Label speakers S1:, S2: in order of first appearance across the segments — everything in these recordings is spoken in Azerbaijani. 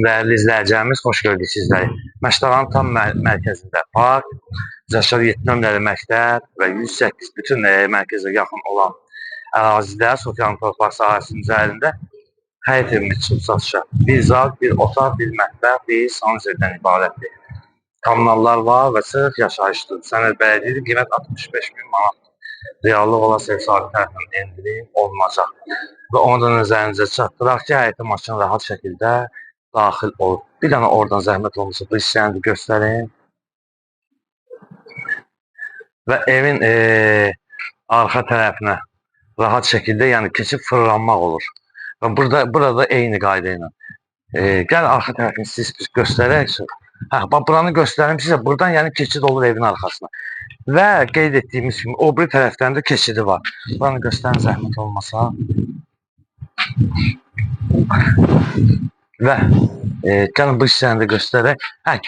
S1: Değerli izləyicilərimiz, xoş gördük sizləri. Məştəqanın tam mərkəzində park, Zəşər 7 nömrəli məktəb və 108 bütün mərkəzə yaxın olan ərazidə Sofyan torpaq sahəsinin üzərində həyət evimiz üçün satışa. Bir zal, bir otaq, bir mətbəx, bir sanuzəldən ibarətdir. Kommunallar var və sırf yaşayışdır. Sənəd bələdiyyə qiymət 65.000 manat. Reallıq olası ev sahibi tərəfindən endirim olunacaq. Və onu da nəzərinizə çatdıraq ki, həyətə maşın rahat şəkildə daxil olur. Bir dənə oradan zəhmət olmasa bu hissəni də göstərin. Və evin arxa tərəfinə rahat şəkildə, yəni keçib fırlanmaq olur. Və burada eyni qayda ilə. Gəl arxa tərəfini siz göstərək. Bax, buranı göstərim sizə. Buradan yəni keçid olur evin arxasına. Və qeyd etdiyimiz kimi o bir tərəfdən də keçidi var. Buranı göstərin zəhmət olmasa. Və gəlin bu hissəni də göstərək.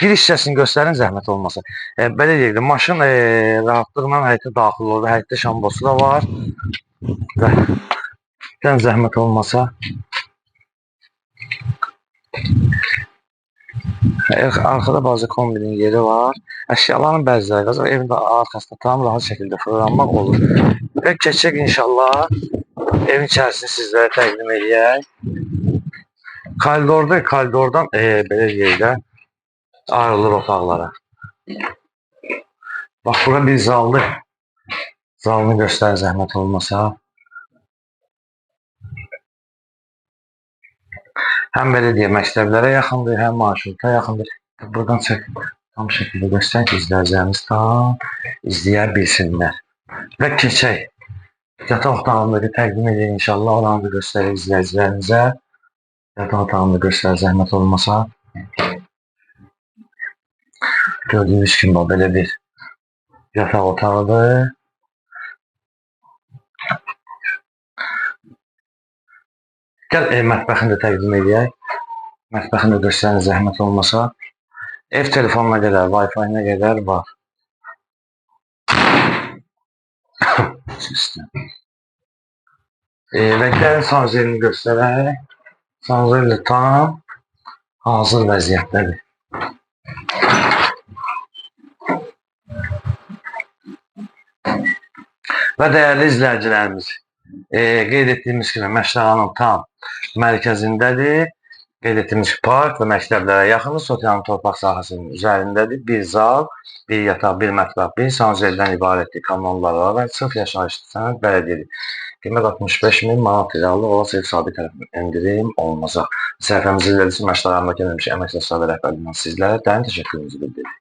S1: Giriş hissəsini göstərin zəhmət olmasa. Belə deyək də, maşın rahatlıqla həyətə daxil olur. Həyətdə şambosu da var. Və gəlin zəhmət olmasa. Arxada bazı kombinin yeri var. Əşyaların bəziləri qazaq. Evin arxasında tam rahat şəkildə fırlanmaq olur. Və keçək inşallah evin içərisini sizlərə təqdim edək. Koridordan belə deyək də ayrılır otaqlara. Bax, bura bir zaldır. Zalını göstər zəhmət olmasa. Həm belə deyək, məktəblərə yaxındır, həm marşruta yaxındır. Buradan tam şəkildə göstər ki, izləyicilərimiz tam izləyə bilsinlər. Və keçək. Yataq otağındakı təqdim edək inşallah. Oranı da göstərir izləyicilərimizə. Yataq otağını göstər zəhmət olmasa. Gördüyünüz kimi belə bir yataq otağıdır. Gəl mətbəxini də təqdim edək. Mətbəxini də göstərin zəhmət olmasa. Ev telefonuna qədər, Wi-Fi-nə qədər var. Və gəlin sanuzelini göstərək. Sanuzel də tam hazır vəziyyətdədir. Və dəyərli izləyicilərimiz, qeyd etdiyimiz kimi Məştəqanın tam mərkəzindədir. Qeyd etdiyimiz park və məktəblərə yaxındır. Sofyanın torpaq sahəsinin üzərindədir. Bir zal, bir yataq, bir mətbəx, bir sanuzeldən ibarətdir. Kommunallar var və sırf yaşayışdır. Sənəd bələdiyyədir. Qiymət 65.000 manat reallıq olası ev sahibi tərəfindən endirim olunacaq. Səhifəmizi izlədiyiniz üçün Məştəqanın gəlmiş əməkdaşları və rəhbərliyindən sizlərə dərin təşəkkürümüzü bildiririk.